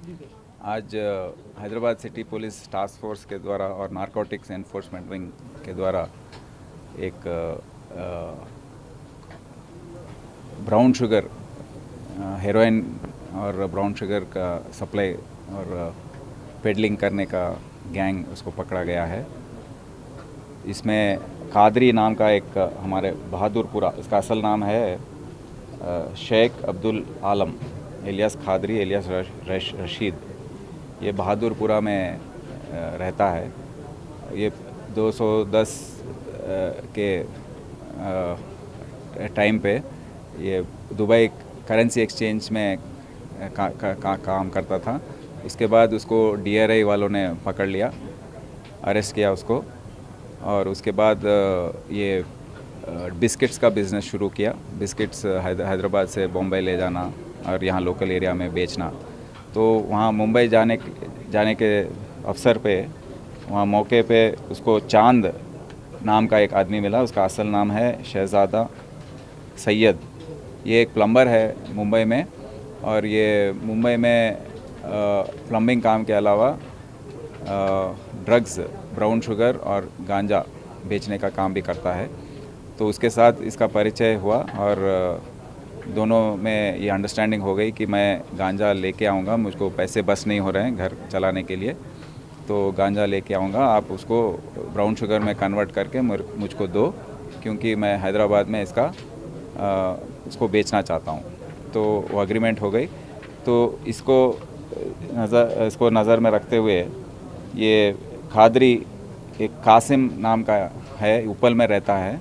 आज Hyderabad city police task force के द्वारा और नारकोटिक्स एनफोर्समेंट विंग के द्वारा एक ब्राउन शुगर हेरोइन और ब्राउन शुगर का सप्लाई और पेडलिंग करने का गैंग उसको पकड़ा गया है। इसमें कादरी नाम का एक हमारे बहादुरपुरा, इसका असल नाम है शेख अब्दुल आलम एलियास खादरी एलियास रशीद। ये बहादुरपुरा में रहता है। ये 210 के टाइम पे ये दुबई करेंसी एक्सचेंज में काम करता था। इसके बाद उसको DRI वालों ने पकड़ लिया, अरेस्ट किया उसको, और उसके बाद ये बिस्किट्स का बिज़नेस शुरू किया। बिस्किट्स हैदराबाद से बॉम्बे ले जाना और यहाँ लोकल एरिया में बेचना। तो वहाँ मुंबई जाने के अवसर पे वहाँ मौके पे उसको चांद नाम का एक आदमी मिला। उसका असल नाम है शहज़ादा सैयद। ये एक प्लम्बर है मुंबई में, और ये मुंबई में प्लम्बिंग काम के अलावा ड्रग्स, ब्राउन शुगर और गांजा बेचने का काम भी करता है। तो उसके साथ इसका परिचय हुआ और दोनों में ये अंडरस्टैंडिंग हो गई कि मैं गांजा लेके आऊँगा, मुझको पैसे बस नहीं हो रहे हैं घर चलाने के लिए, तो गांजा लेके आऊँगा, आप उसको ब्राउन शुगर में कन्वर्ट करके मुझको दो, क्योंकि मैं हैदराबाद में इसको बेचना चाहता हूँ। तो वो एग्रीमेंट हो गई। तो इसको नज़र में रखते हुए ये खादरी एक कासिम नाम का है, उपल में रहता है।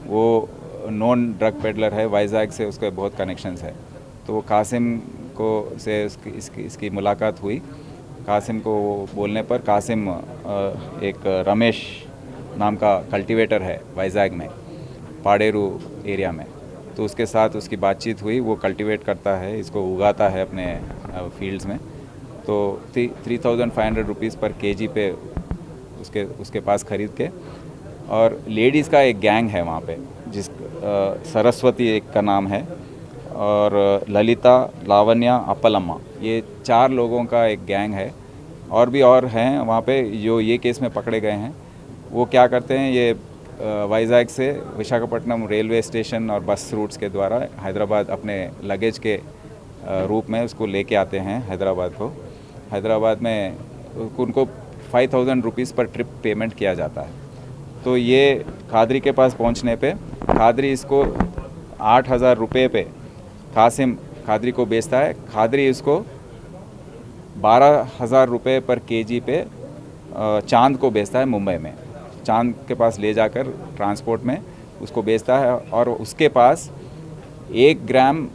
वो नॉन ड्रग पेडलर है, वाइजैग से उसके बहुत कनेक्शंस है। तो वो कासिम को से इसकी मुलाकात हुई। कासिम को बोलने पर कासिम एक रमेश नाम का कल्टीवेटर है वाइजैग में, पाडेरू एरिया में। तो उसके साथ उसकी बातचीत हुई। वो कल्टीवेट करता है, इसको उगाता है अपने फील्ड्स में। तो 3500 रुपीज़ पर केजी पे उसके पास ख़रीद के, और लेडीज़ का एक गैंग है वहाँ पे, जिस सरस्वती एक का नाम है, और ललिता, लावण्या, अपलम्मा, ये 4 लोगों का एक गैंग है। और भी हैं वहाँ पे जो ये केस में पकड़े गए हैं। वो क्या करते हैं, ये वाइजैग से विशाखापट्टनम रेलवे स्टेशन और बस रूट्स के द्वारा हैदराबाद अपने लगेज के रूप में उसको लेके आते हैं हैदराबाद को। हैदराबाद में उनको 5000 रुपीज़ पर ट्रिप पेमेंट किया जाता है। तो ये खादरी के पास पहुंचने पे खादरी इसको 8000 रुपये पे कासिम खादरी को बेचता है। खादरी इसको 12000 रुपये पर केजी पे चांद को बेचता है मुंबई में। चांद के पास ले जाकर ट्रांसपोर्ट में उसको बेचता है, और उसके पास 1 gram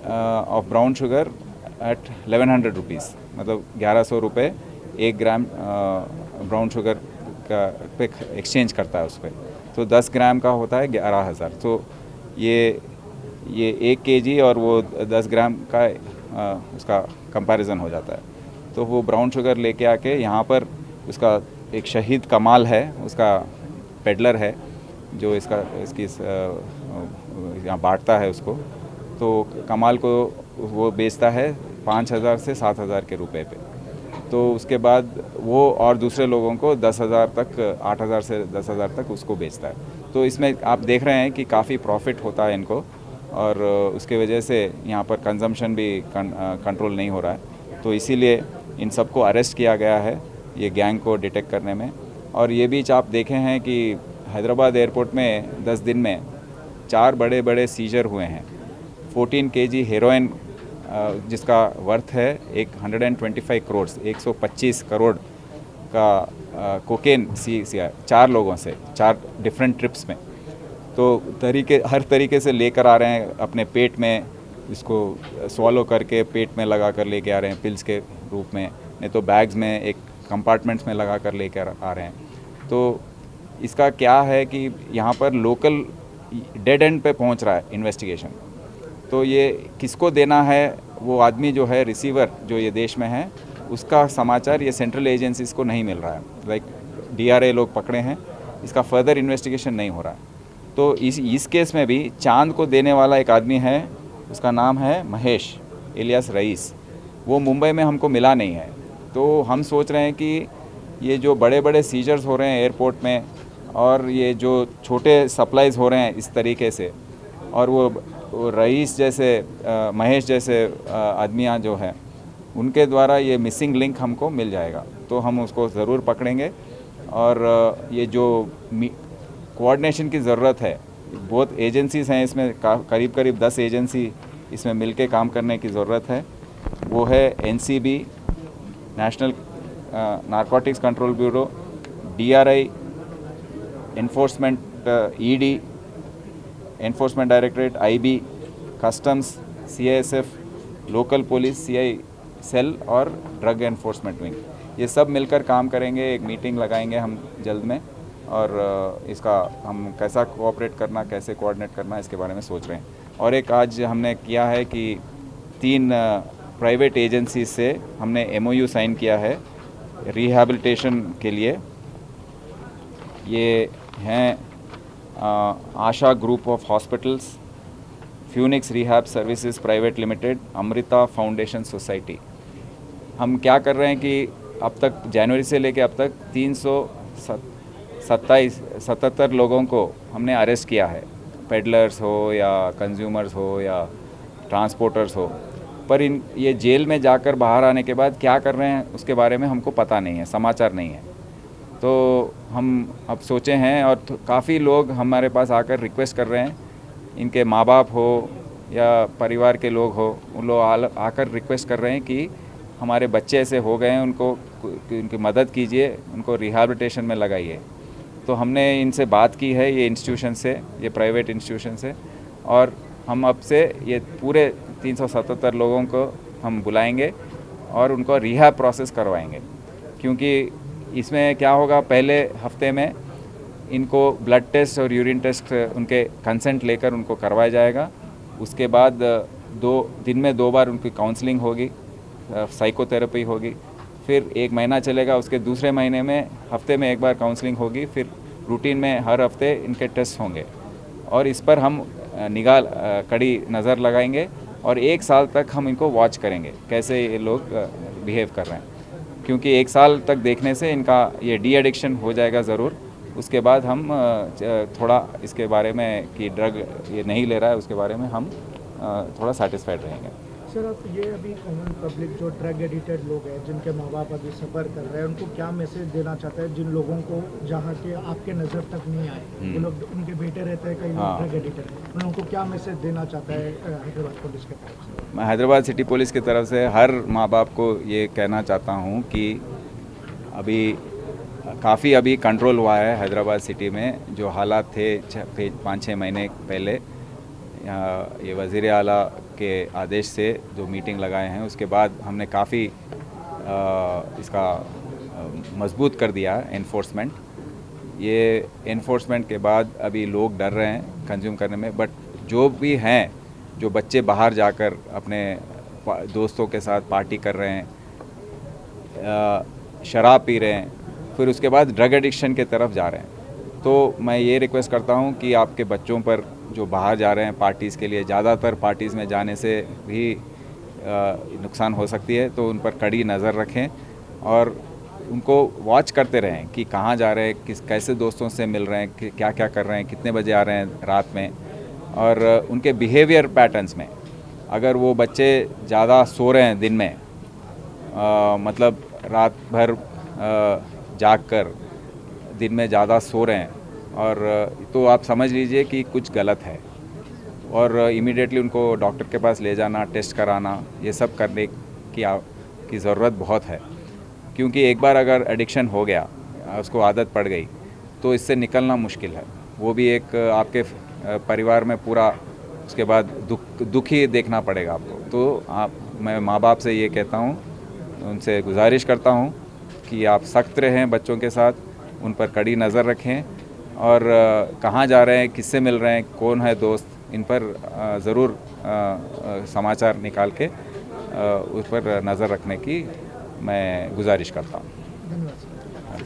of brown sugar at 1100 rupees, मतलब 1100 रुपये 1 ग्राम ब्राउन शुगर का पे एक्सचेंज करता है उस पर। तो 10 ग्राम का होता है 11000। तो ये 1 केजी और वो 10 ग्राम का उसका कंपैरिजन हो जाता है। तो वो ब्राउन शुगर लेके आके यहाँ पर उसका एक शहीद कमाल है, उसका पेडलर है, जो इसकी यहाँ बांटता है उसको। तो कमाल को वो बेचता है 5000 से 7000 के रुपए पे। तो उसके बाद वो और दूसरे लोगों को 10,000 तक, 8,000 से 10,000 तक उसको बेचता है। तो इसमें आप देख रहे हैं कि काफ़ी प्रॉफिट होता है इनको, और उसके वजह से यहाँ पर कंजम्पशन भी कंट्रोल नहीं हो रहा है। तो इसीलिए इन सबको अरेस्ट किया गया है, ये गैंग को डिटेक्ट करने में। और ये बीच आप देखे हैं कि हैदराबाद एयरपोर्ट में 10 दिन में 4 बड़े बड़े सीजर हुए हैं। 14 केजी हेरोइन, जिसका वर्थ है 125 करोड़, 125 करोड़ का कोकेन CCR 4 लोगों से, 4 डिफरेंट ट्रिप्स में। तो हर तरीके से लेकर आ रहे हैं अपने पेट में, इसको स्वॉलो करके पेट में लगा कर लेके आ रहे हैं पिल्स के रूप में, नहीं तो बैग्स में एक कंपार्टमेंट्स में लगा कर लेकर आ रहे हैं। तो इसका क्या है कि यहाँ पर लोकल डेड एंड पे पहुँच रहा है इन्वेस्टिगेशन। तो ये किसको देना है, वो आदमी जो है रिसीवर जो ये देश में है, उसका समाचार ये सेंट्रल एजेंसीज़ को नहीं मिल रहा है। लाइक DRI लोग पकड़े हैं, इसका फर्दर इन्वेस्टिगेशन नहीं हो रहा है। तो इस केस में भी चांद को देने वाला एक आदमी है, उसका नाम है महेश एलियास रईस। वो मुंबई में हमको मिला नहीं है। तो हम सोच रहे हैं कि ये जो बड़े बड़े सीजर्स हो रहे हैं एयरपोर्ट में और ये जो छोटे सप्लाईज़ हो रहे हैं इस तरीके से, और वो रईस जैसे महेश जैसे आदमियाँ जो हैं उनके द्वारा ये मिसिंग लिंक हमको मिल जाएगा तो हम उसको ज़रूर पकड़ेंगे। और ये जो कोऑर्डिनेशन की ज़रूरत है, बहुत एजेंसीज़ हैं इसमें, करीब करीब 10 एजेंसी इसमें मिलके काम करने की ज़रूरत है। वो है NCB, National Narcotics Control Bureau, DRI, enforcement, ED, enforcement directorate, IB, customs, CISF, local police, CI cell और ड्रग एनफोर्समेंट विंग, ये सब मिलकर काम करेंगे। एक मीटिंग लगाएंगे हम जल्द में और इसका हम कैसा कोऑपरेट करना, कैसे कोऑर्डिनेट करना, इसके बारे में सोच रहे हैं। और एक आज हमने किया है कि 3 प्राइवेट एजेंसी से हमने MOU साइन किया है रिहैबिलिटेशन के लिए। ये हैं Asha group of hospitals, Phoenix rehab services private limited, Amrita foundation society. हम क्या कर रहे हैं कि अब तक जनवरी से लेकर अब तक 377 लोगों को हमने अरेस्ट किया है, पेडलर्स हो या कंज्यूमर्स हो या ट्रांसपोर्टर्स हो। पर ये जेल में जाकर बाहर आने के बाद क्या कर रहे हैं उसके बारे में हमको पता नहीं है, समाचार नहीं है। तो हम अब सोचे हैं और काफ़ी लोग हमारे पास आकर रिक्वेस्ट कर रहे हैं, इनके माँ बाप हो या परिवार के लोग हो, उन लोग आकर रिक्वेस्ट कर रहे हैं कि हमारे बच्चे ऐसे हो गए हैं, उनकी मदद कीजिए, उनको रिहैबिलिटेशन में लगाइए। तो हमने इनसे बात की है, ये इंस्टीट्यूशन से, ये प्राइवेट इंस्टीट्यूशन से, और हम अब से ये पूरे 377 लोगों को हम बुलाएंगे और उनको रिहैब प्रोसेस करवाएंगे। क्योंकि इसमें क्या होगा, पहले हफ्ते में इनको ब्लड टेस्ट और यूरिन टेस्ट उनके कंसेंट लेकर उनको करवाया जाएगा। उसके बाद 2 दिन में 2 बार उनकी काउंसलिंग होगी, साइकोथेरेपी होगी, फिर 1 महीना चलेगा। उसके दूसरे महीने में हफ्ते में 1 बार काउंसलिंग होगी, फिर रूटीन में हर हफ्ते इनके टेस्ट होंगे। और इस पर हम कड़ी नज़र लगाएंगे और 1 साल तक हम इनको वॉच करेंगे कैसे ये लोग बिहेव कर रहे हैं। क्योंकि 1 साल तक देखने से इनका ये डी एडिक्शन हो जाएगा ज़रूर। उसके बाद हम थोड़ा इसके बारे में कि ड्रग ये नहीं ले रहा है उसके बारे में हम थोड़ा सेटिस्फाइड रहेंगे। सर, आप ये अभी कॉमन पब्लिक जो ड्रग एडिक्टेड लोग हैं, जिनके माँ बाप अभी सफ़र कर रहे हैं, उनको क्या मैसेज देना चाहते हैं, जिन लोगों को जहाँ के आपके नज़र तक नहीं आए, वो लोग उनके बेटे रहते हैं, कई लोग ड्रग एडिक्टेड, उन लोगों को क्या मैसेज देना चाहता है हैदराबाद पुलिस के तरफ से? मैं हैदराबाद सिटी पुलिस की तरफ से हर माँ बाप को ये कहना चाहता हूँ कि अभी काफ़ी अभी कंट्रोल हुआ है हैदराबाद सिटी में। जो हालात थे 5-6 महीने पहले, ये वज़ीर आला के आदेश से जो मीटिंग लगाए हैं उसके बाद हमने काफ़ी इसका मजबूत कर दिया एनफोर्समेंट। ये एनफोर्समेंट के बाद अभी लोग डर रहे हैं कंज्यूम करने में, बट जो भी हैं, जो बच्चे बाहर जाकर अपने दोस्तों के साथ पार्टी कर रहे हैं, शराब पी रहे हैं, फिर उसके बाद ड्रग एडिक्शन के तरफ जा रहे हैं, तो मैं ये रिक्वेस्ट करता हूँ कि आपके बच्चों पर जो बाहर जा रहे हैं पार्टीज़ के लिए, ज़्यादातर पार्टीज़ में जाने से भी नुकसान हो सकती है, तो उन पर कड़ी नज़र रखें और उनको वॉच करते रहें कि कहाँ जा रहे हैं, कैसे दोस्तों से मिल रहे हैं, क्या क्या कर रहे हैं, कितने बजे आ रहे हैं रात में, और उनके बिहेवियर पैटर्न्स में। अगर वो बच्चे ज़्यादा सो रहे हैं दिन में, मतलब रात भर जाग कर दिन में ज़्यादा सो रहे हैं, और तो आप समझ लीजिए कि कुछ गलत है, और इमीडिएटली उनको डॉक्टर के पास ले जाना, टेस्ट कराना, ये सब करने की ज़रूरत बहुत है। क्योंकि एक बार अगर एडिक्शन हो गया, उसको आदत पड़ गई, तो इससे निकलना मुश्किल है। वो भी एक आपके परिवार में पूरा उसके बाद दुख ही देखना पड़ेगा आपको। तो मैं माँ बाप से ये कहता हूँ, उनसे गुजारिश करता हूँ कि आप सख्त रहें बच्चों के साथ, उन पर कड़ी नज़र रखें, और कहाँ जा रहे हैं, किससे मिल रहे हैं, कौन है दोस्त, इन पर ज़रूर समाचार निकाल के उस पर नज़र रखने की मैं गुजारिश करता हूँ। धन्यवाद।